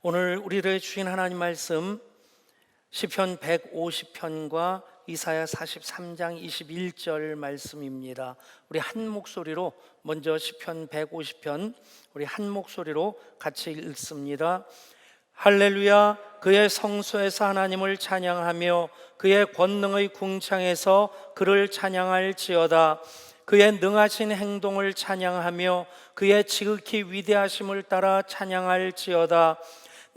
오늘 우리를 주신 하나님 말씀 시편 150편과 이사야 43장 21절 말씀입니다. 우리 한 목소리로 먼저 시편 150편 우리 한 목소리로 같이 읽습니다. 할렐루야. 그의 성소에서 하나님을 찬양하며 그의 권능의 궁창에서 그를 찬양할지어다. 그의 능하신 행동을 찬양하며 그의 지극히 위대하심을 따라 찬양할지어다.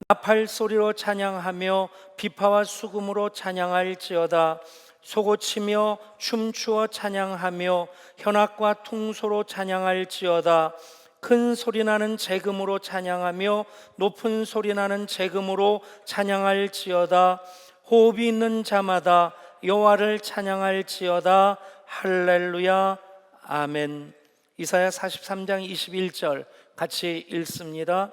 나팔 소리로 찬양하며 비파와 수금으로 찬양할지어다. 소고치며 춤추어 찬양하며 현악과 퉁소로 찬양할지어다. 큰 소리 나는 재금으로 찬양하며 높은 소리 나는 재금으로 찬양할지어다. 호흡이 있는 자마다 여호와를 찬양할지어다. 할렐루야. 아멘. 이사야 43장 21절 같이 읽습니다.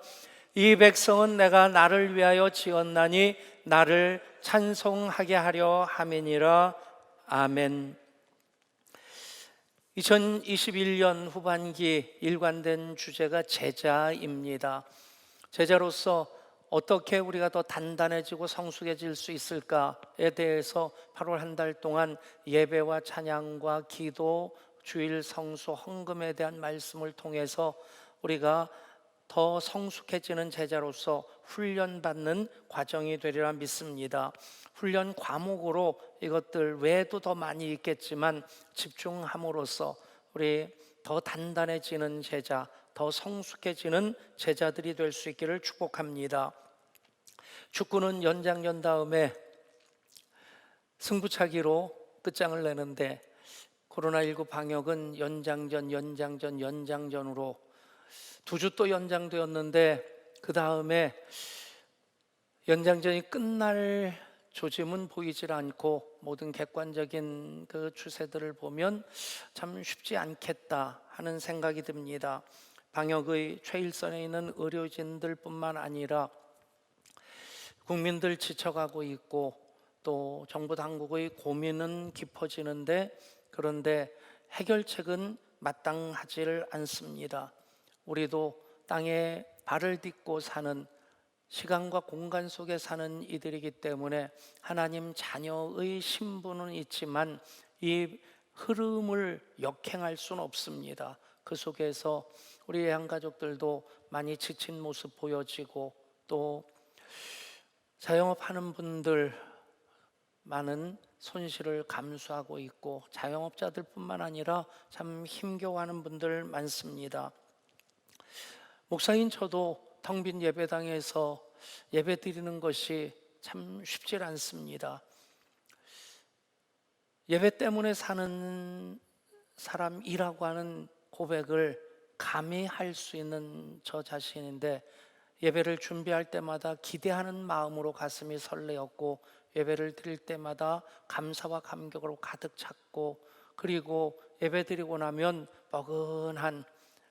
이 백성은 내가 나를 위하여 지었나니 나를 찬송하게 하려 함이니라. 아멘. 2021년 후반기 일관된 주제가 제자입니다. 제자로서 어떻게 우리가 더 단단해지고 성숙해질 수 있을까에 대해서 8월 한 달 동안 예배와 찬양과 기도, 주일 성수, 헌금에 대한 말씀을 통해서 우리가 더 성숙해지는 제자로서 훈련받는 과정이 되리라 믿습니다. 훈련 과목으로 이것들 외에도 더 많이 있겠지만 집중함으로써 우리 더 단단해지는 제자, 더 성숙해지는 제자들이 될 수 있기를 축복합니다. 축구는 연장전 다음에 승부차기로 끝장을 내는데 코로나19 방역은 연장전으로 2주 또 연장되었는데 그 다음에 연장전이 끝날 조짐은 보이질 않고 모든 객관적인 그 추세들을 보면 참 쉽지 않겠다 하는 생각이 듭니다. 방역의 최일선에 있는 의료진들 뿐만 아니라 국민들 지쳐가고 있고 또 정부 당국의 고민은 깊어지는데 그런데 해결책은 마땅하지를 않습니다. 우리도 땅에 발을 딛고 사는 시간과 공간 속에 사는 이들이기 때문에 하나님 자녀의 신분은 있지만 이 흐름을 역행할 수는 없습니다. 그 속에서 우리 애완가족들도 많이 지친 모습 보여지고 또 자영업 하는 분들 많은 손실을 감수하고 있고 자영업자들뿐만 아니라 참 힘겨워하는 분들 많습니다. 목사인 저도 텅 빈 예배당에서 예배 드리는 것이 참 쉽지 않습니다. 예배 때문에 사는 사람이라고 하는 고백을 감히 할 수 있는 저 자신인데 예배를 준비할 때마다 기대하는 마음으로 가슴이 설레었고 예배를 드릴 때마다 감사와 감격으로 가득 찼고 그리고 예배 드리고 나면 뻐근한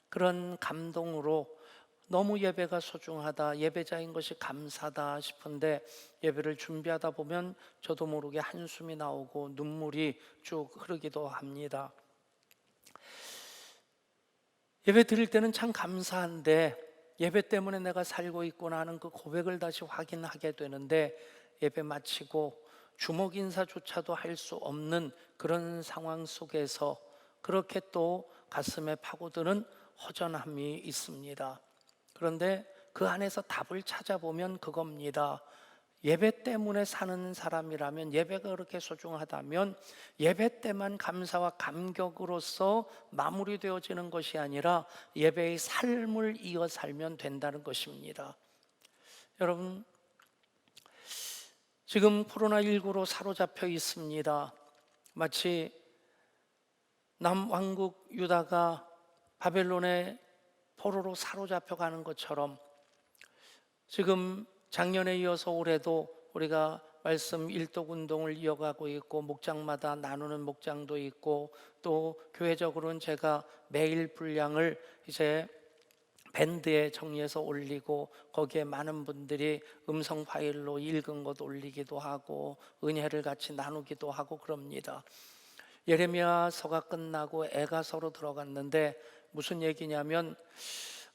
그런 감동으로 너무 예배가 소중하다, 예배자인 것이 감사다 싶은데 예배를 준비하다 보면 저도 모르게 한숨이 나오고 눈물이 쭉 흐르기도 합니다. 예배 드릴 때는 참 감사한데 예배 때문에 내가 살고 있구나 하는 그 고백을 다시 확인하게 되는데 예배 마치고 주먹 인사조차도 할 수 없는 그런 상황 속에서 그렇게 또 가슴에 파고드는 허전함이 있습니다. 그런데 그 안에서 답을 찾아보면 그겁니다. 예배 때문에 사는 사람이라면, 예배가 그렇게 소중하다면 예배 때만 감사와 감격으로서 마무리되어지는 것이 아니라 예배의 삶을 이어 살면 된다는 것입니다. 여러분, 지금 코로나19로 사로잡혀 있습니다. 마치 남왕국 유다가 바벨론의 포로로 사로잡혀 가는 것처럼 지금 작년에 이어서 올해도 우리가 말씀 일독 운동을 이어가고 있고 목장마다 나누는 목장도 있고 또 교회적으로는 제가 매일 분량을 이제 밴드에 정리해서 올리고 거기에 많은 분들이 음성 파일로 읽은 것 올리기도 하고 은혜를 같이 나누기도 하고 그럽니다. 예레미야서가 끝나고 에가서로 들어갔는데 무슨 얘기냐면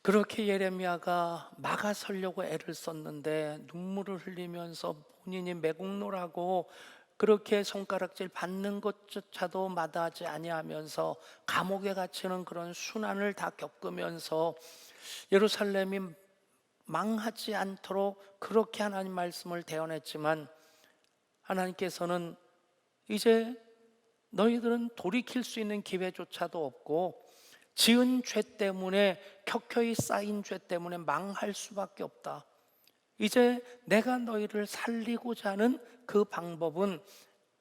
그렇게 예레미야가 막아서려고 애를 썼는데 눈물을 흘리면서 본인이 매국노라고 그렇게 손가락질 받는 것조차도 마다하지 아니하면서 감옥에 갇히는 그런 순환을 다 겪으면서 예루살렘이 망하지 않도록 그렇게 하나님 말씀을 대언했지만, 하나님께서는 이제 너희들은 돌이킬 수 있는 기회조차도 없고 지은 죄 때문에, 켜켜이 쌓인 죄 때문에 망할 수밖에 없다. 이제 내가 너희를 살리고자 하는 그 방법은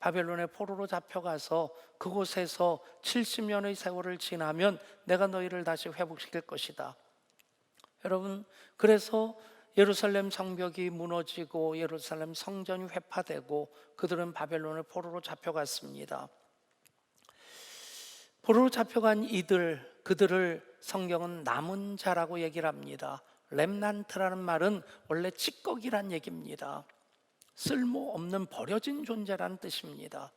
바벨론의 포로로 잡혀가서 그곳에서 70년의 세월을 지나면 내가 너희를 다시 회복시킬 것이다. 여러분, 그래서 예루살렘 성벽이 무너지고 예루살렘 성전이 회파되고 그들은 바벨론의 포로로 잡혀갔습니다. 포로로 잡혀간 그들을 성경은 남은 자라고 얘기를 합니다. 렘난트라는 말은 원래 찌꺼기란 얘기입니다. 쓸모없는 버려진 존재라는 뜻입니다.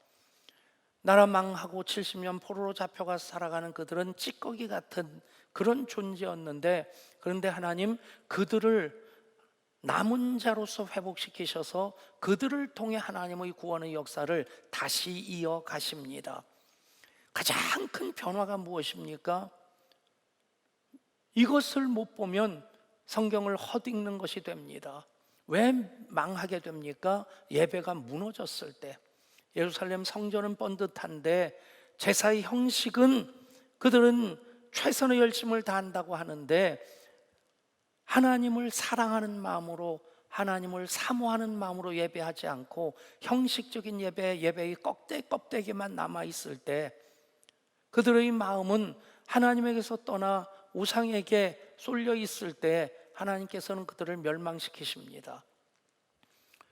나라 망하고 70년 포로로 잡혀가서 살아가는 그들은 찌꺼기 같은 그런 존재였는데, 그런데 하나님 그들을 남은 자로서 회복시키셔서 그들을 통해 하나님의 구원의 역사를 다시 이어가십니다. 가장 큰 변화가 무엇입니까? 이것을 못 보면 성경을 헛읽는 것이 됩니다. 왜 망하게 됩니까? 예배가 무너졌을 때. 예루살렘 성전은 번듯한데 제사의 형식은 그들은 최선의 열심을 다한다고 하는데, 하나님을 사랑하는 마음으로, 하나님을 사모하는 마음으로 예배하지 않고 형식적인 예배의 껍데기만 남아있을 때, 그들의 마음은 하나님에게서 떠나 우상에게 쏠려 있을 때 하나님께서는 그들을 멸망시키십니다.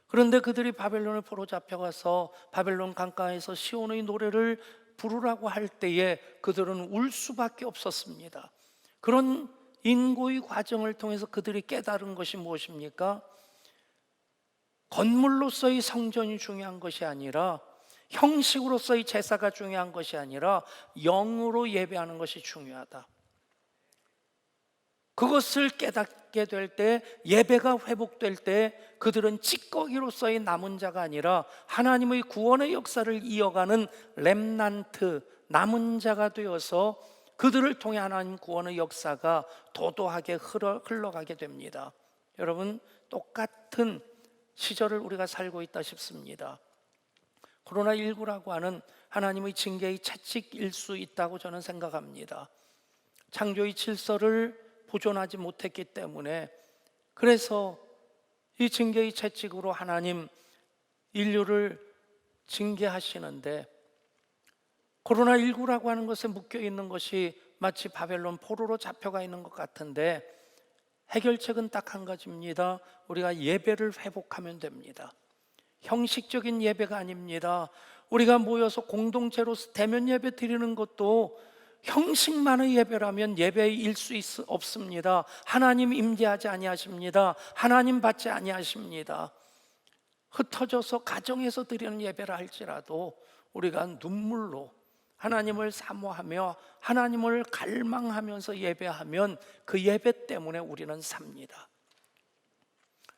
그런데 그들이 바벨론을 포로 잡혀가서 바벨론 강가에서 시온의 노래를 부르라고 할 때에 그들은 울 수밖에 없었습니다. 그런 인고의 과정을 통해서 그들이 깨달은 것이 무엇입니까? 건물로서의 성전이 중요한 것이 아니라, 형식으로서의 제사가 중요한 것이 아니라 영으로 예배하는 것이 중요하다. 그것을 깨닫게 될 때, 예배가 회복될 때 그들은 찌꺼기로서의 남은 자가 아니라 하나님의 구원의 역사를 이어가는 렘난트, 남은 자가 되어서 그들을 통해 하나님 구원의 역사가 도도하게 흘러가게 됩니다. 여러분, 똑같은 시절을 우리가 살고 있다 싶습니다. 코로나19라고 하는 하나님의 징계의 채찍일 수 있다고 저는 생각합니다. 창조의 질서를 보존하지 못했기 때문에, 그래서 이 징계의 채찍으로 하나님 인류를 징계하시는데, 코로나19라고 하는 것에 묶여 있는 것이 마치 바벨론 포로로 잡혀가 있는 것 같은데, 해결책은 딱 한 가지입니다. 우리가 예배를 회복하면 됩니다. 형식적인 예배가 아닙니다. 우리가 모여서 공동체로서 대면 예배 드리는 것도 형식만의 예배라면 예배일 수 없습니다. 하나님 임재하지 아니하십니다. 하나님 받지 아니하십니다. 흩어져서 가정에서 드리는 예배라 할지라도 우리가 눈물로 하나님을 사모하며 하나님을 갈망하면서 예배하면 그 예배 때문에 우리는 삽니다.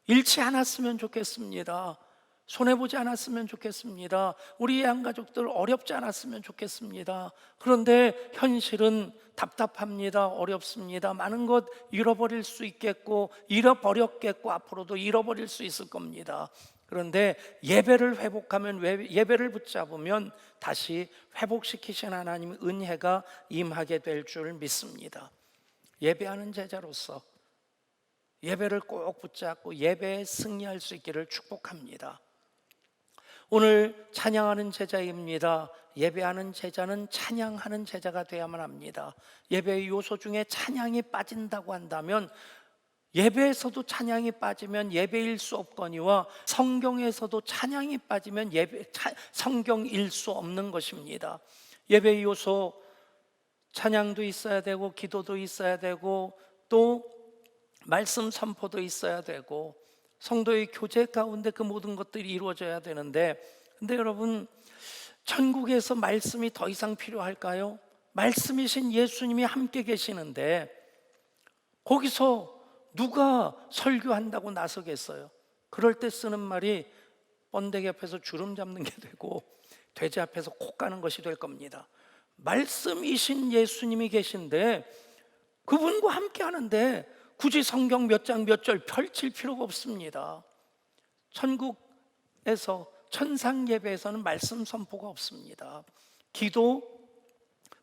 잃지 않았으면 좋겠습니다. 손해보지 않았으면 좋겠습니다. 우리 양가족들 어렵지 않았으면 좋겠습니다. 그런데 현실은 답답합니다. 어렵습니다. 많은 것 잃어버릴 수 있겠고 잃어버렸겠고 앞으로도 잃어버릴 수 있을 겁니다. 그런데 예배를 회복하면, 예배를 붙잡으면 다시 회복시키신 하나님의 은혜가 임하게 될 줄 믿습니다. 예배하는 제자로서 예배를 꼭 붙잡고 예배에 승리할 수 있기를 축복합니다. 오늘 찬양하는 제자입니다. 예배하는 제자는 찬양하는 제자가 되어야만 합니다. 예배의 요소 중에 찬양이 빠진다고 한다면, 예배에서도 찬양이 빠지면 예배일 수 없거니와 성경에서도 찬양이 빠지면 성경일 수 없는 것입니다. 예배의 요소, 찬양도 있어야 되고 기도도 있어야 되고 또 말씀 선포도 있어야 되고 성도의 교제 가운데 그 모든 것들이 이루어져야 되는데, 근데 여러분, 천국에서 말씀이 더 이상 필요할까요? 말씀이신 예수님이 함께 계시는데 거기서 누가 설교한다고 나서겠어요? 그럴 때 쓰는 말이 번데기 앞에서 주름 잡는 게 되고 돼지 앞에서 코 까는 것이 될 겁니다. 말씀이신 예수님이 계신데 그분과 함께 하는데 굳이 성경 몇 장 몇 절 펼칠 필요가 없습니다. 천국에서 천상 예배에서는 말씀 선포가 없습니다. 기도,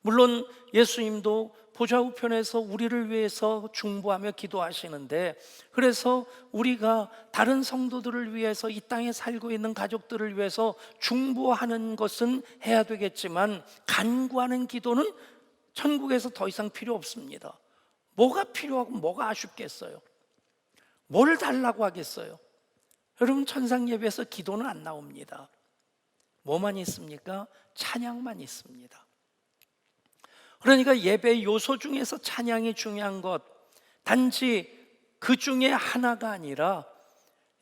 물론 예수님도 보좌 우편에서 우리를 위해서 중보하며 기도하시는데, 그래서 우리가 다른 성도들을 위해서 이 땅에 살고 있는 가족들을 위해서 중보하는 것은 해야 되겠지만 간구하는 기도는 천국에서 더 이상 필요 없습니다. 뭐가 필요하고 뭐가 아쉽겠어요? 뭘 달라고 하겠어요? 여러분, 천상 예배에서 기도는 안 나옵니다. 뭐만 있습니까? 찬양만 있습니다. 그러니까 예배 요소 중에서 찬양이 중요한 것, 단지 그 중에 하나가 아니라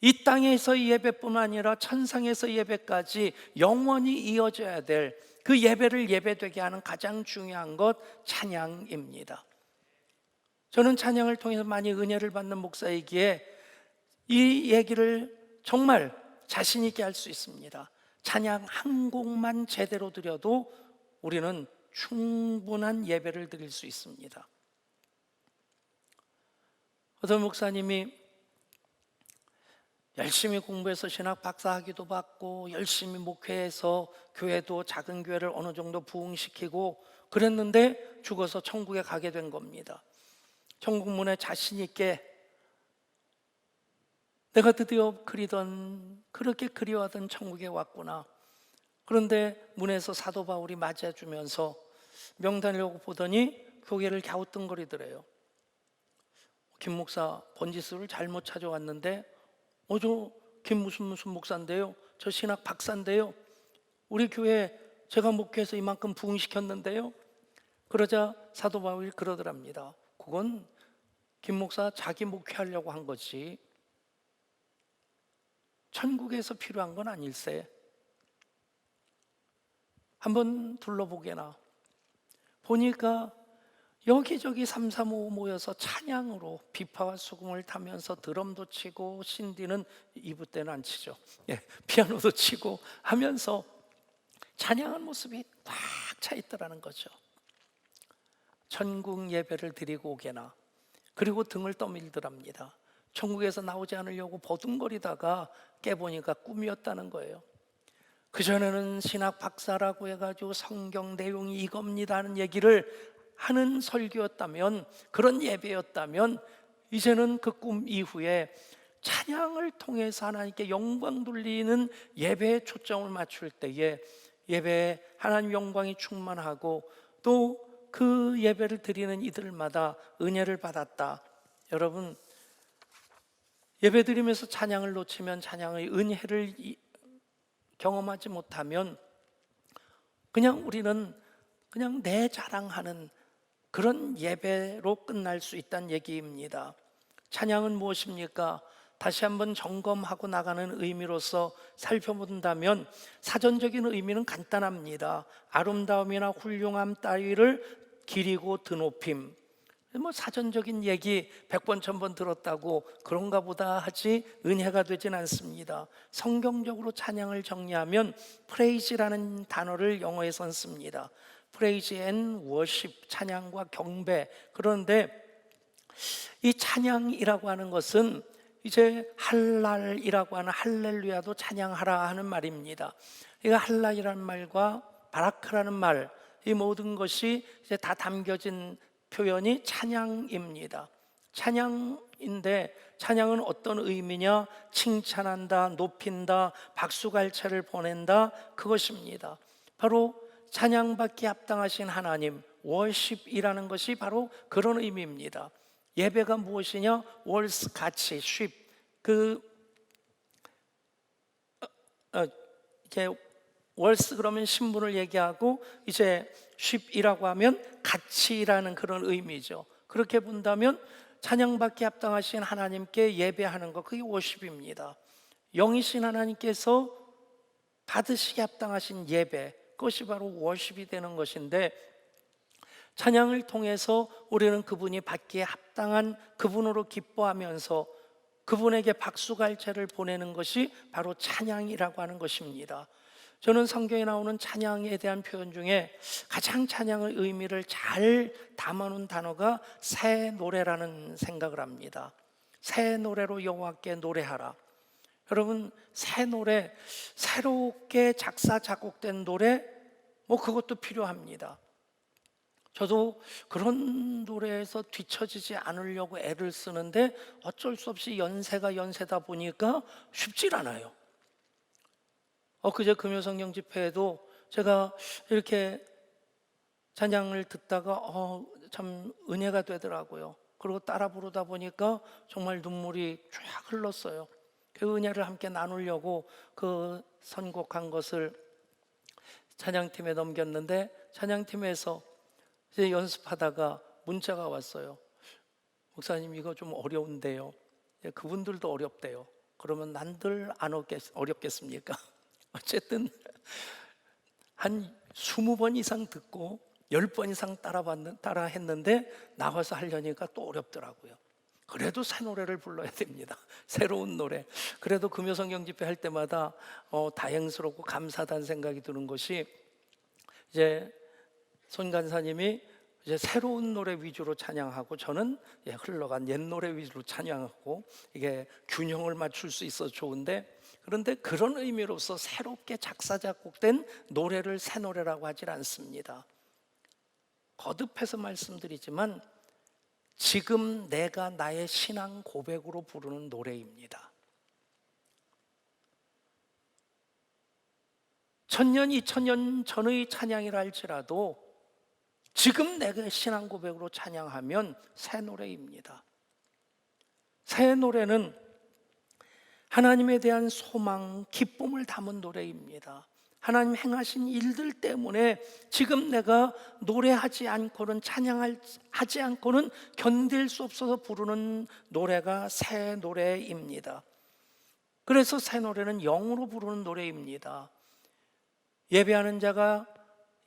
이 땅에서의 예배뿐만 아니라 천상에서의 예배까지 영원히 이어져야 될 그 예배를 예배되게 하는 가장 중요한 것, 찬양입니다. 저는 찬양을 통해서 많이 은혜를 받는 목사이기에 이 얘기를 정말 자신 있게 할 수 있습니다. 찬양 한 곡만 제대로 드려도 우리는 충분한 예배를 드릴 수 있습니다. 어떤 목사님이 열심히 공부해서 신학 박사학위도 받고 열심히 목회해서 교회도 작은 교회를 어느 정도 부흥시키고 그랬는데 죽어서 천국에 가게 된 겁니다. 천국 문에 자신 있게 내가 드디어 그렇게 그리워하던 천국에 왔구나. 그런데 문에서 사도 바울이 맞아주면서 명단을 오고 보더니 교회를 갸우뚱거리더래요. 김 목사 번지수를 잘못 찾아왔는데 저 김 무슨 목사인데요, 저 신학 박사인데요, 우리 교회 제가 목회해서 이만큼 부흥시켰는데요. 그러자 사도 바울이 그러더랍니다. 그건 김 목사 자기 목회하려고 한 거지 천국에서 필요한 건 아닐세. 한번 둘러보게나 보니까 여기저기 삼삼오오 모여서 찬양으로 비파와 수금을 타면서 드럼도 치고, 신디는 이브 때는 안 치죠, 피아노도 치고 하면서 찬양한 모습이 꽉 차 있더라는 거죠. 천국 예배를 드리고 오게나. 그리고 등을 떠밀더랍니다. 천국에서 나오지 않으려고 버둥거리다가 깨보니까 꿈이었다는 거예요. 그전에는 신학 박사라고 해가지고 성경 내용이 이겁니다 하는 얘기를 하는 설교였다면, 그런 예배였다면, 이제는 그 꿈 이후에 찬양을 통해서 하나님께 영광 돌리는 예배에 초점을 맞출 때에 예배에 하나님 영광이 충만하고 또 그 예배를 드리는 이들마다 은혜를 받았다. 여러분, 예배 드리면서 찬양을 놓치면, 찬양의 은혜를 경험하지 못하면 우리는 그냥 내 자랑하는 그런 예배로 끝날 수 있다는 얘기입니다. 찬양은 무엇입니까? 다시 한번 점검하고 나가는 의미로서 살펴본다면 사전적인 의미는 간단합니다. 아름다움이나 훌륭함 따위를 기리고 드높임. 사전적인 얘기 100번 1000번 들었다고 그런가 보다 하지 은혜가 되진 않습니다. 성경적으로 찬양을 정리하면 프레이즈라는 단어를 영어에선 씁니다. 프레이즈 앤 워십, 찬양과 경배. 그런데 이 찬양이라고 하는 것은 이제 할랄이라고 하는 할렐루야도 찬양하라 하는 말입니다. 이 할랄이라는 말과 바라크라는 말, 이 모든 것이 이제 다 담겨진 표현이 찬양입니다. 찬양인데 찬양은 어떤 의미냐? 칭찬한다, 높인다, 박수갈채를 보낸다, 그것입니다. 바로 찬양받기 합당하신 하나님, 월십이라는 것이 바로 그런 의미입니다. 예배가 무엇이냐? 월스, 가치, 쉽. 이렇게 월스 그러면 신분을 얘기하고, 이제 쉽이라고 하면 가치라는 그런 의미죠. 그렇게 본다면 찬양받기 합당하신 하나님께 예배하는 것, 그게 워십입니다. 영이신 하나님께서 받으시기 합당하신 예배, 그것이 바로 워십이 되는 것인데, 찬양을 통해서 우리는 그분이 받기에 합당한 그분으로 기뻐하면서 그분에게 박수갈채를 보내는 것이 바로 찬양이라고 하는 것입니다. 저는 성경에 나오는 찬양에 대한 표현 중에 가장 찬양의 의미를 잘 담아놓은 단어가 새 노래라는 생각을 합니다. 새 노래로 여호와께 노래하라. 여러분, 새 노래, 새롭게 작사 작곡된 노래, 그것도 필요합니다. 저도 그런 노래에서 뒤처지지 않으려고 애를 쓰는데 어쩔 수 없이 연세가 연세다 보니까 쉽질 않아요. 엊그제 금요성경 집회에도 제가 이렇게 찬양을 듣다가 참 은혜가 되더라고요. 그리고 따라 부르다 보니까 정말 눈물이 쫙 흘렀어요. 그 은혜를 함께 나누려고 그 선곡한 것을 찬양팀에 넘겼는데, 찬양팀에서 이제 연습하다가 문자가 왔어요. 목사님, 이거 좀 어려운데요. 그분들도 어렵대요. 그러면 난들 안 어렵겠습니까? 어쨌든 한 20번 이상 듣고 10번 이상 따라 했는데 나와서 하려니까 또 어렵더라고요. 그래도 새 노래를 불러야 됩니다. 새로운 노래. 그래도 금요성경 집회 할 때마다 다행스럽고 감사하다는 생각이 드는 것이, 이제 손 간사님이 이제 새로운 노래 위주로 찬양하고 저는 흘러간 옛 노래 위주로 찬양하고, 이게 균형을 맞출 수 있어서 좋은데, 그런데 그런 의미로서 새롭게 작사 작곡된 노래를 새 노래라고 하질 않습니다. 거듭해서 말씀드리지만 지금 내가 나의 신앙 고백으로 부르는 노래입니다. 1000년, 2000년 전의 찬양이라 할지라도 지금 내가 신앙 고백으로 찬양하면 새 노래입니다. 새 노래는 하나님에 대한 소망, 기쁨을 담은 노래입니다. 하나님 행하신 일들 때문에 지금 내가 노래하지 않고는, 찬양하지 않고는 견딜 수 없어서 부르는 노래가 새 노래입니다. 그래서 새 노래는 영으로 부르는 노래입니다. 예배하는 자가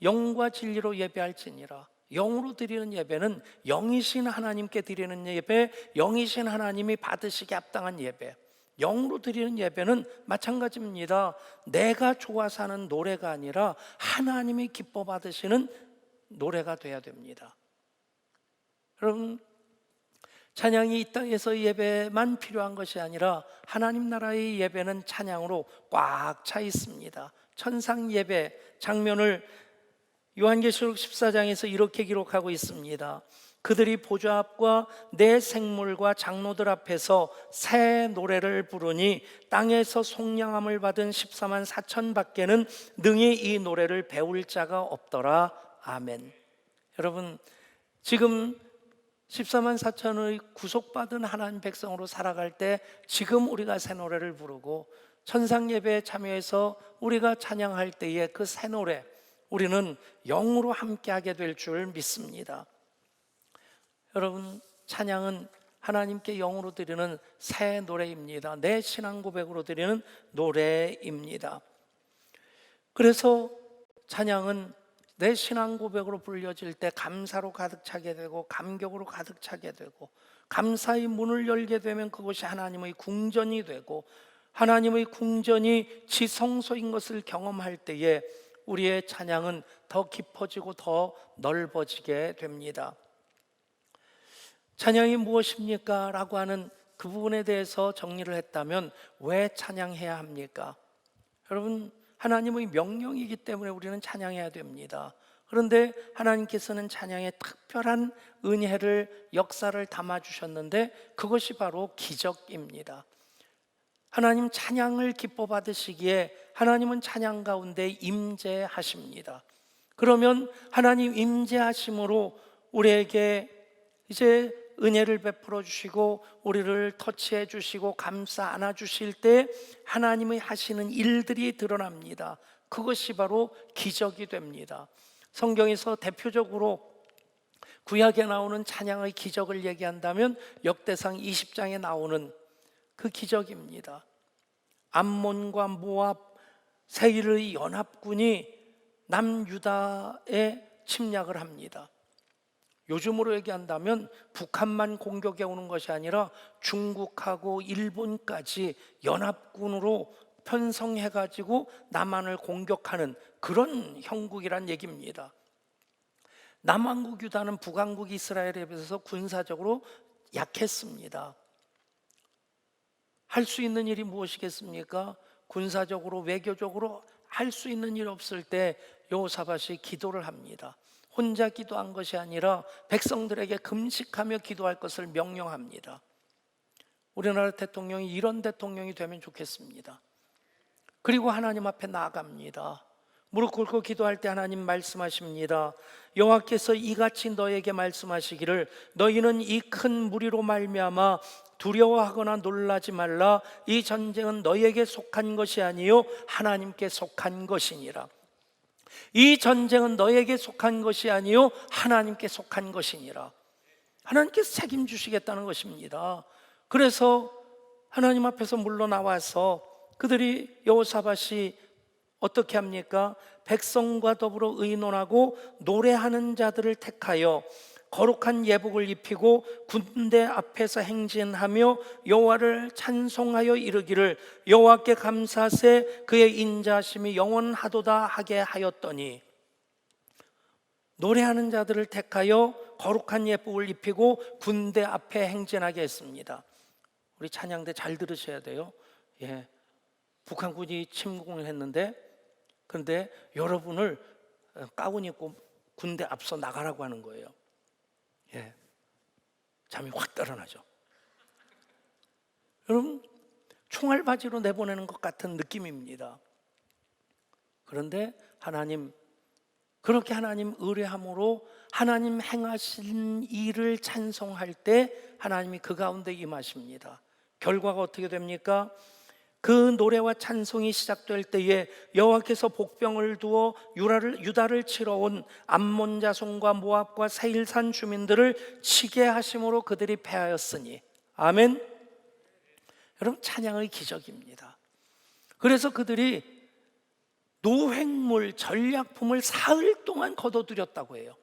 영과 진리로 예배할지니라. 영으로 드리는 예배는 영이신 하나님께 드리는 예배, 영이신 하나님이 받으시기 합당한 예배. 영으로 드리는 예배는 마찬가지입니다. 내가 좋아서 하는 노래가 아니라 하나님이 기뻐 받으시는 노래가 돼야 됩니다. 여러분, 찬양이 이 땅에서 예배만 필요한 것이 아니라 하나님 나라의 예배는 찬양으로 꽉 차 있습니다. 천상 예배 장면을 요한계시록 14장에서 이렇게 기록하고 있습니다. 그들이 보좌 앞과 내 생물과 장로들 앞에서 새 노래를 부르니 땅에서 속량함을 받은 14만 4천 밖에는 능히 이 노래를 배울 자가 없더라. 아멘. 여러분, 지금 14만 4천의 구속받은 하나님 백성으로 살아갈 때 지금 우리가 새 노래를 부르고 천상 예배에 참여해서 우리가 찬양할 때에 그 새 노래, 우리는 영으로 함께하게 될 줄 믿습니다. 여러분, 찬양은 하나님께 영으로 드리는 새 노래입니다. 내 신앙 고백으로 드리는 노래입니다. 그래서 찬양은 내 신앙 고백으로 불려질 때 감사로 가득 차게 되고 감격으로 가득 차게 되고, 감사의 문을 열게 되면 그것이 하나님의 궁전이 되고, 하나님의 궁전이 지성소인 것을 경험할 때에 우리의 찬양은 더 깊어지고 더 넓어지게 됩니다. 찬양이 무엇입니까? 라고 하는 그 부분에 대해서 정리를 했다면 왜 찬양해야 합니까? 여러분, 하나님의 명령이기 때문에 우리는 찬양해야 됩니다. 그런데 하나님께서는 찬양에 특별한 은혜를, 역사를 담아주셨는데 그것이 바로 기적입니다. 하나님 찬양을 기뻐 받으시기에 하나님은 찬양 가운데 임재하십니다. 그러면 하나님 임재하심으로 우리에게 이제 은혜를 베풀어 주시고 우리를 터치해 주시고 감싸 안아 주실 때 하나님의 하시는 일들이 드러납니다. 그것이 바로 기적이 됩니다. 성경에서 대표적으로 구약에 나오는 찬양의 기적을 얘기한다면 역대상 20장에 나오는 그 기적입니다. 암몬과 모압 세일의 연합군이 남유다에 침략을 합니다. 요즘으로 얘기한다면 북한만 공격해 오는 것이 아니라 중국하고 일본까지 연합군으로 편성해가지고 남한을 공격하는 그런 형국이란 얘기입니다. 남한국 유다는 북한국 이스라엘에 비해서 군사적으로 약했습니다. 할 수 있는 일이 무엇이겠습니까? 군사적으로 외교적으로 할 수 있는 일 없을 때 여호사밧이 기도를 합니다. 혼자 기도한 것이 아니라 백성들에게 금식하며 기도할 것을 명령합니다. 우리나라 대통령이 이런 대통령이 되면 좋겠습니다. 그리고 하나님 앞에 나아갑니다. 무릎 꿇고 기도할 때 하나님 말씀하십니다. 여호와께서 이같이 너에게 말씀하시기를 너희는 이 큰 무리로 말미암아 두려워하거나 놀라지 말라. 이 전쟁은 너희에게 속한 것이 아니요 하나님께 속한 것이니라. 이 전쟁은 너에게 속한 것이 아니요 하나님께 속한 것이니라. 하나님께서 책임지시겠다는 것입니다. 그래서 하나님 앞에서 물러나와서 그들이 여호사밧이 어떻게 합니까? 백성과 더불어 의논하고 노래하는 자들을 택하여 거룩한 예복을 입히고 군대 앞에서 행진하며 여호와를 찬송하여 이르기를 여호와께 감사세 그의 인자하심이 영원하도다 하게 하였더니, 노래하는 자들을 택하여 거룩한 예복을 입히고 군대 앞에 행진하게 했습니다. 우리 찬양대 잘 들으셔야 돼요. 예, 북한군이 침공을 했는데, 그런데 여러분을 가운 입고 군대 앞서 나가라고 하는 거예요. 예, 잠이 확 달아나죠. 여러분, 총알바지로 내보내는 것 같은 느낌입니다. 그런데 하나님, 그렇게 하나님 의뢰함으로 하나님 행하신 일을 찬송할 때 하나님이 그 가운데 임하십니다. 결과가 어떻게 됩니까? 그 노래와 찬송이 시작될 때에 여호와께서 복병을 두어 유다를 치러 온 암몬 자손과 모압과 세일산 주민들을 치게 하심으로 그들이 패하였으니. 아멘. 여러분, 찬양의 기적입니다. 그래서 그들이 노획물, 전략품을 사흘 동안 거둬들였다고 해요.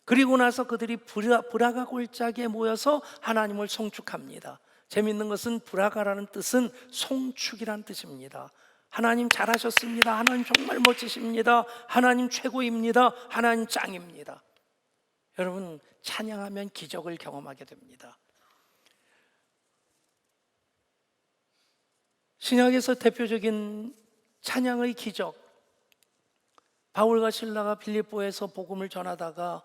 그리고 나서 그들이 브라가 골짜기에 모여서 하나님을 송축합니다. 재미있는 것은 브라가라는 뜻은 송축이란 뜻입니다. 하나님 잘하셨습니다. 하나님 정말 멋지십니다. 하나님 최고입니다. 하나님 짱입니다. 여러분, 찬양하면 기적을 경험하게 됩니다. 신약에서 대표적인 찬양의 기적, 바울과 실라가 빌립보에서 복음을 전하다가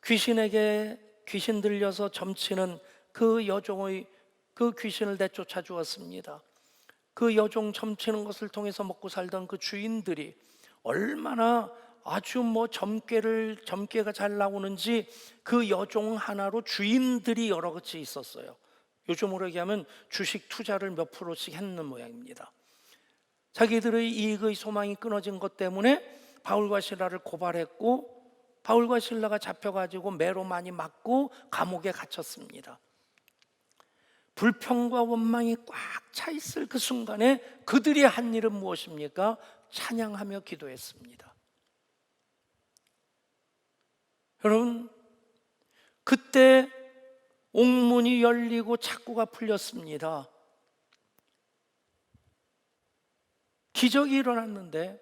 귀신 들려서 점치는 그 여종의 그 귀신을 내쫓아 주었습니다. 그 여종 점치는 것을 통해서 먹고 살던 그 주인들이 얼마나 아주 점괘가 잘 나오는지 그 여종 하나로 주인들이 여러 가지 있었어요. 요즘으로 얘기하면 주식 투자를 몇 프로씩 했는 모양입니다. 자기들의 이익의 소망이 끊어진 것 때문에 바울과 실라를 고발했고, 바울과 실라가 잡혀가지고 매로 많이 맞고 감옥에 갇혔습니다. 불평과 원망이 꽉 차 있을 그 순간에 그들이 한 일은 무엇입니까? 찬양하며 기도했습니다. 여러분, 그때 옥문이 열리고 착고가 풀렸습니다. 기적이 일어났는데,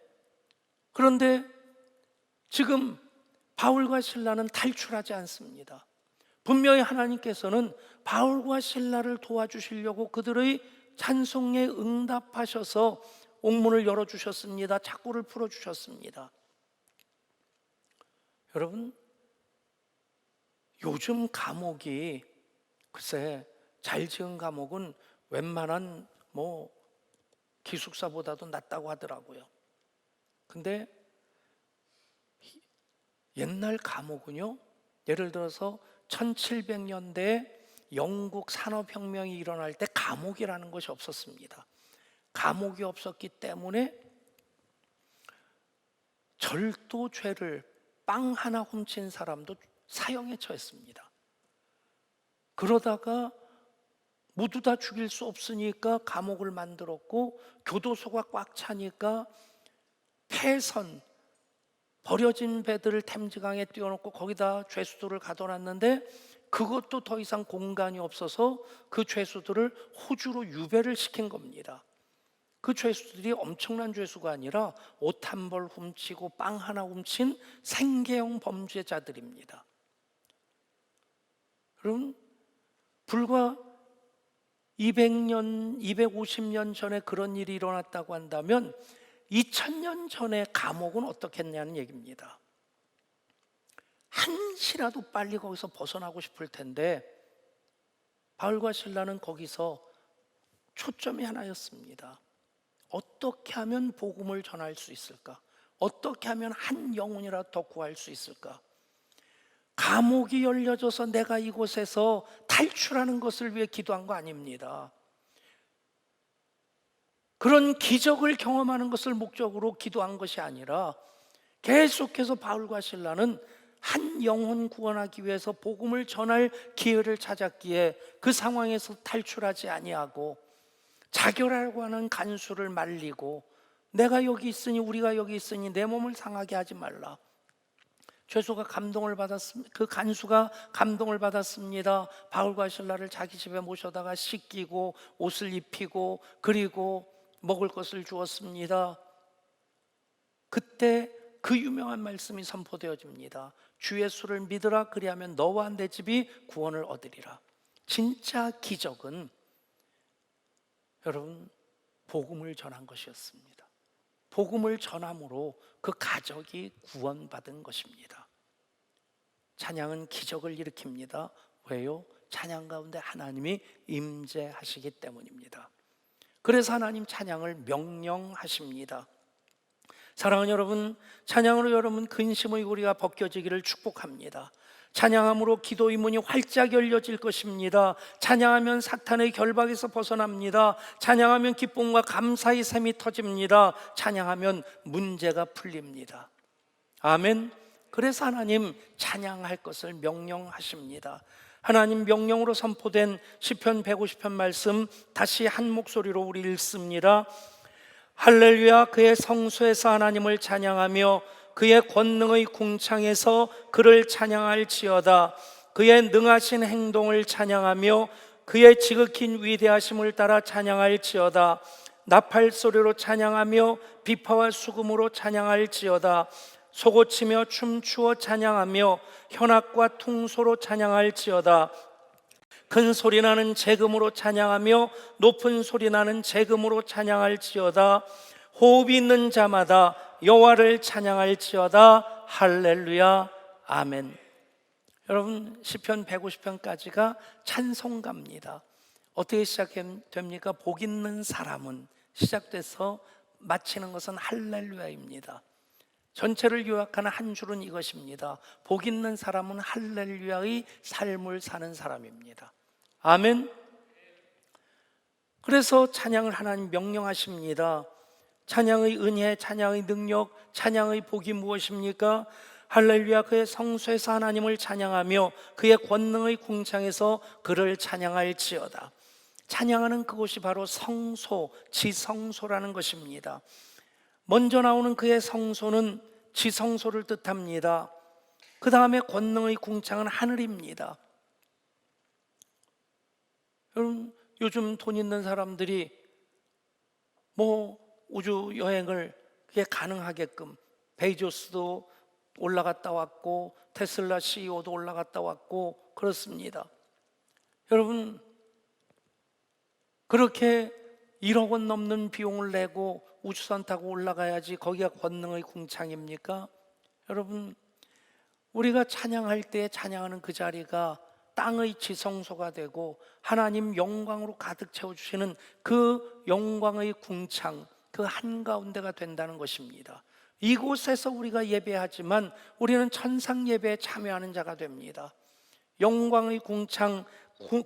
그런데 지금 바울과 실라는 탈출하지 않습니다. 분명히 하나님께서는 바울과 실라를 도와주시려고 그들의 찬송에 응답하셔서 옥문을 열어주셨습니다. 착고를 풀어주셨습니다. 여러분, 요즘 감옥이 글쎄 잘 지은 감옥은 웬만한 기숙사보다도 낫다고 하더라고요. 근데 옛날 감옥은요, 예를 들어서 1700년대에 영국 산업혁명이 일어날 때 감옥이라는 것이 없었습니다. 감옥이 없었기 때문에 절도죄를 빵 하나 훔친 사람도 사형에 처했습니다. 그러다가 모두 다 죽일 수 없으니까 감옥을 만들었고, 교도소가 꽉 차니까 폐선, 버려진 배들을 템즈강에 띄워놓고 거기다 죄수들을 가둬놨는데 그것도 더 이상 공간이 없어서 그 죄수들을 호주로 유배를 시킨 겁니다. 그 죄수들이 엄청난 죄수가 아니라 옷 한 벌 훔치고 빵 하나 훔친 생계형 범죄자들입니다. 그럼 불과 200년, 250년 전에 그런 일이 일어났다고 한다면 2000년 전에 감옥은 어떻겠냐는 얘기입니다. 한시라도 빨리 거기서 벗어나고 싶을 텐데 바울과 실라는 거기서 초점이 하나였습니다. 어떻게 하면 복음을 전할 수 있을까? 어떻게 하면 한 영혼이라도 더 구할 수 있을까? 감옥이 열려져서 내가 이곳에서 탈출하는 것을 위해 기도한 거 아닙니다. 그런 기적을 경험하는 것을 목적으로 기도한 것이 아니라 계속해서 바울과 실라는 한 영혼 구원하기 위해서 복음을 전할 기회를 찾았기에 그 상황에서 탈출하지 아니하고 자결하려고 하는 간수를 말리고 내가 여기 있으니 우리가 여기 있으니 내 몸을 상하게 하지 말라. 죄수가 감동을 받았습니다. 그 간수가 감동을 받았습니다. 바울과 실라를 자기 집에 모셔다가 씻기고 옷을 입히고 그리고 먹을 것을 주었습니다. 그때 그 유명한 말씀이 선포되어집니다. 주 예수를 믿으라 그리하면 너와 내 집이 구원을 얻으리라. 진짜 기적은 여러분 복음을 전한 것이었습니다. 복음을 전함으로 그 가족이 구원받은 것입니다. 찬양은 기적을 일으킵니다. 왜요? 찬양 가운데 하나님이 임재하시기 때문입니다. 그래서 하나님 찬양을 명령하십니다. 사랑하는 여러분, 찬양으로 여러분 근심의 고리가 벗겨지기를 축복합니다. 찬양함으로 기도의 문이 활짝 열려질 것입니다. 찬양하면 사탄의 결박에서 벗어납니다. 찬양하면 기쁨과 감사의 샘이 터집니다. 찬양하면 문제가 풀립니다. 아멘. 그래서 하나님 찬양할 것을 명령하십니다. 하나님 명령으로 선포된 시편 150편 말씀 다시 한 목소리로 우리 읽습니다. 할렐루야. 그의 성소에서 하나님을 찬양하며 그의 권능의 궁창에서 그를 찬양할지어다. 그의 능하신 행동을 찬양하며 그의 지극힌 위대하심을 따라 찬양할지어다. 나팔 소리로 찬양하며 비파와 수금으로 찬양할지어다. 소고치며 춤추어 찬양하며 현악과 퉁소로 찬양할지어다. 큰 소리 나는 재금으로 찬양하며 높은 소리 나는 재금으로 찬양할지어다. 호흡이 있는 자마다 여호와를 찬양할지어다. 할렐루야. 아멘. 여러분 시편 150편까지가 찬송가입니다. 어떻게 시작됩니까? 복 있는 사람은 시작돼서 마치는 것은 할렐루야입니다. 전체를 요약하는 한 줄은 이것입니다. 복 있는 사람은 할렐루야의 삶을 사는 사람입니다. 아멘. 그래서 찬양을 하나님 명령하십니다. 찬양의 은혜, 찬양의 능력, 찬양의 복이 무엇입니까? 할렐루야. 그의 성소에서 하나님을 찬양하며 그의 권능의 궁창에서 그를 찬양할지어다. 찬양하는 그곳이 바로 성소, 지성소라는 것입니다. 먼저 나오는 그의 성소는 지성소를 뜻합니다. 그 다음에 권능의 궁창은 하늘입니다. 여러분 요즘 돈 있는 사람들이 우주 여행을 그게 가능하게끔 베이조스도 올라갔다 왔고 테슬라 CEO도 올라갔다 왔고 그렇습니다. 여러분 그렇게 1억 원 넘는 비용을 내고 우주선 타고 올라가야지 거기가 권능의 궁창입니까? 여러분 우리가 찬양할 때 찬양하는 그 자리가 땅의 지성소가 되고 하나님 영광으로 가득 채워주시는 그 영광의 궁창, 그 한가운데가 된다는 것입니다. 이곳에서 우리가 예배하지만 우리는 천상 예배에 참여하는 자가 됩니다. 영광의 궁창,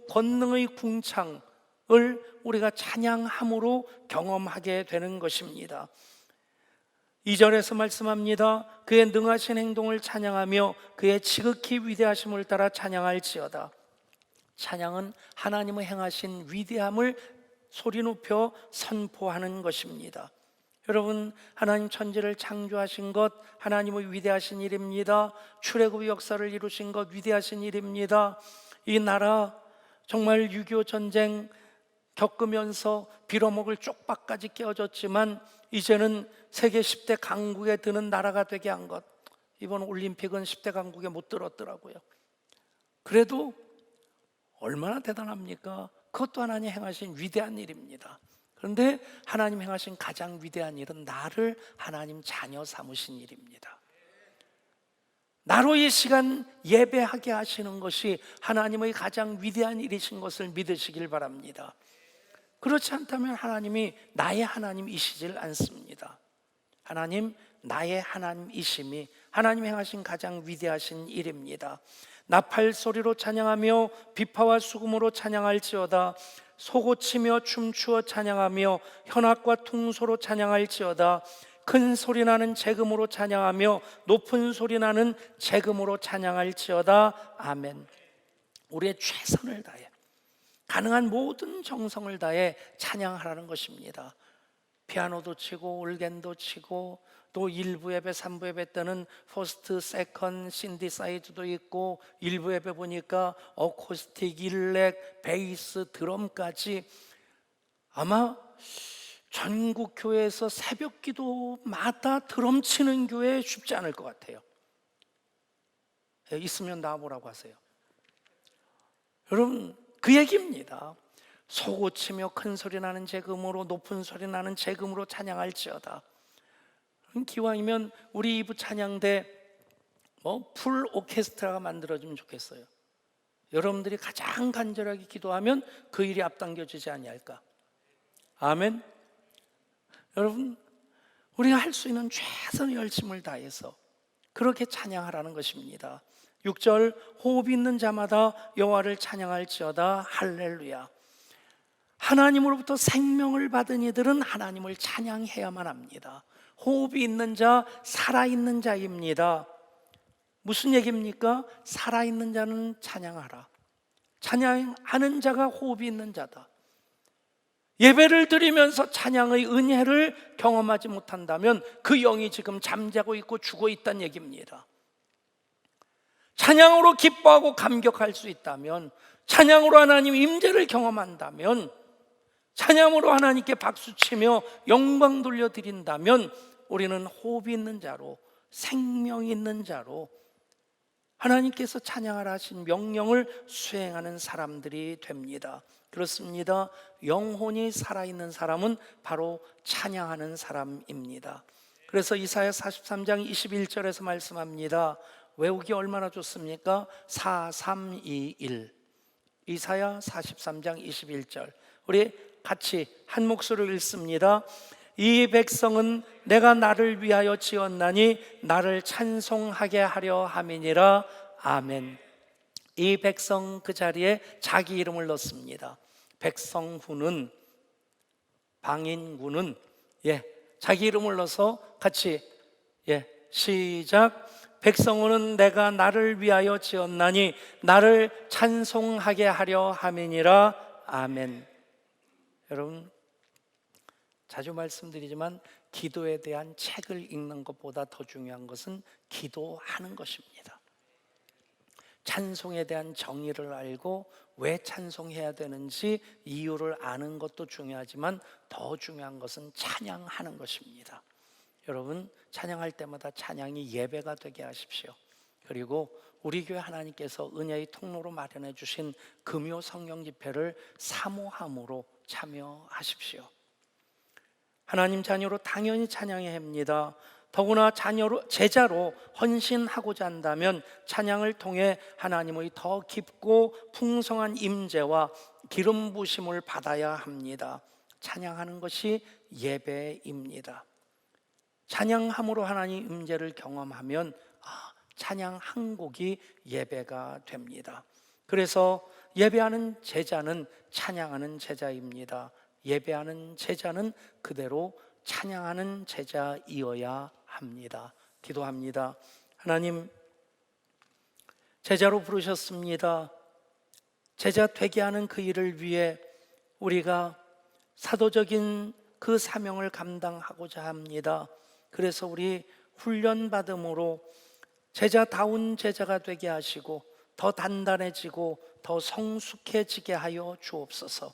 권능의 궁창을 우리가 찬양함으로 경험하게 되는 것입니다. 2절에서 말씀합니다. 그의 능하신 행동을 찬양하며 그의 지극히 위대하심을 따라 찬양할지어다. 찬양은 하나님의 행하신 위대함을 소리 높여 선포하는 것입니다. 여러분, 하나님 천지를 창조하신 것 하나님의 위대하신 일입니다. 출애굽의 역사를 이루신 것 위대하신 일입니다. 이 나라 정말 6.25 전쟁 겪으면서 빌어먹을 쪽박까지 깨어졌지만 이제는 세계 10대 강국에 드는 나라가 되게 한 것, 이번 올림픽은 10대 강국에 못 들었더라고요. 그래도 얼마나 대단합니까? 그것도 하나님 행하신 위대한 일입니다. 그런데 하나님 행하신 가장 위대한 일은 나를 하나님 자녀 삼으신 일입니다. 나로 이 시간 예배하게 하시는 것이 하나님의 가장 위대한 일이신 것을 믿으시길 바랍니다. 그렇지 않다면 하나님이 나의 하나님이시질 않습니다. 하나님, 나의 하나님이심이 하나님 행하신 가장 위대하신 일입니다. 나팔 소리로 찬양하며 비파와 수금으로 찬양할지어다. 소고치며 춤추어 찬양하며 현악과 퉁소로 찬양할지어다. 큰 소리 나는 재금으로 찬양하며 높은 소리 나는 재금으로 찬양할지어다. 아멘. 우리의 최선을 다해 가능한 모든 정성을 다해 찬양하라는 것입니다. 피아노도 치고 올겐도 치고 또 일부 예배, 3부 예배 때는 퍼스트, 세컨, 신디사이즈도 있고 일부 예배 보니까 어쿠스틱, 일렉, 베이스, 드럼까지 아마 전국 교회에서 새벽 기도마다 드럼 치는 교회 쉽지 않을 것 같아요. 있으면 나와보라고 하세요. 여러분, 그 얘기입니다. 소고치며 큰 소리 나는 재금으로 높은 소리 나는 재금으로 찬양할지어다. 기왕이면 우리 2부 찬양대 풀 오케스트라가 만들어지면 좋겠어요. 여러분들이 가장 간절하게 기도하면 그 일이 앞당겨지지 아니할까. 아멘. 여러분, 우리가 할 수 있는 최선의 열심을 다해서 그렇게 찬양하라는 것입니다. 6절, 호흡 있는 자마다 여호와를 찬양할지어다. 할렐루야. 하나님으로부터 생명을 받은 이들은 하나님을 찬양해야만 합니다. 호흡이 있는 자, 살아있는 자입니다. 무슨 얘기입니까? 살아있는 자는 찬양하라. 찬양하는 자가 호흡이 있는 자다. 예배를 드리면서 찬양의 은혜를 경험하지 못한다면 그 영이 지금 잠자고 있고 죽어 있다는 얘기입니다. 찬양으로 기뻐하고 감격할 수 있다면, 찬양으로 하나님 임재를 경험한다면, 찬양으로 하나님께 박수치며 영광 돌려드린다면 우리는 호흡이 있는 자로, 생명이 있는 자로 하나님께서 찬양하라 하신 명령을 수행하는 사람들이 됩니다. 그렇습니다. 영혼이 살아있는 사람은 바로 찬양하는 사람입니다. 그래서 이사야 43장 21절에서 말씀합니다. 외우기 얼마나 좋습니까? 4, 3, 2, 1. 이사야 43장 21절. 우리 같이 한 목소리로 읽습니다. 이 백성은 내가 나를 위하여 지었나니 나를 찬송하게 하려 함이니라. 아멘. 이 백성, 그 자리에 자기 이름을 넣습니다. 백성후는, 방인구는 자기 이름을 넣어서 같이 시작. 백성후는 내가 나를 위하여 지었나니 나를 찬송하게 하려 함이니라. 아멘. 여러분, 자주 말씀드리지만 기도에 대한 책을 읽는 것보다 더 중요한 것은 기도하는 것입니다. 찬송에 대한 정의를 알고 왜 찬송해야 되는지 이유를 아는 것도 중요하지만 더 중요한 것은 찬양하는 것입니다. 여러분, 찬양할 때마다 찬양이 예배가 되게 하십시오. 그리고 우리 교회 하나님께서 은혜의 통로로 마련해 주신 금요 성령 집회를 사모함으로 참여하십시오. 하나님 자녀로 당연히 찬양해야 합니다. 더구나 제자로 헌신하고자 한다면 찬양을 통해 하나님의 더 깊고 풍성한 임재와 기름 부심을 받아야 합니다. 찬양하는 것이 예배입니다. 찬양함으로 하나님 임재를 경험하면 찬양 한 곡이 예배가 됩니다. 그래서 예배하는 제자는 찬양하는 제자입니다. 예배하는 제자는 그대로 찬양하는 제자이어야 합니다. 기도합니다. 하나님, 제자로 부르셨습니다. 제자 되게 하는 그 일을 위해 우리가 사도적인 그 사명을 감당하고자 합니다. 그래서 우리 훈련받음으로 제자다운 제자가 되게 하시고 더 단단해지고 더 성숙해지게 하여 주옵소서.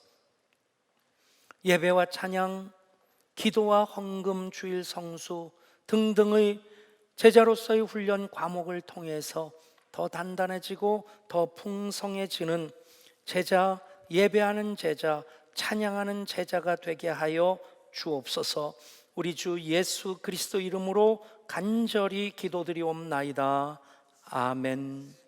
예배와 찬양, 기도와 헌금, 주일 성수 등등의 제자로서의 훈련 과목을 통해서 더 단단해지고 더 풍성해지는 제자, 예배하는 제자, 찬양하는 제자가 되게 하여 주옵소서. 우리 주 예수 그리스도 이름으로 간절히 기도드리옵나이다. 아멘.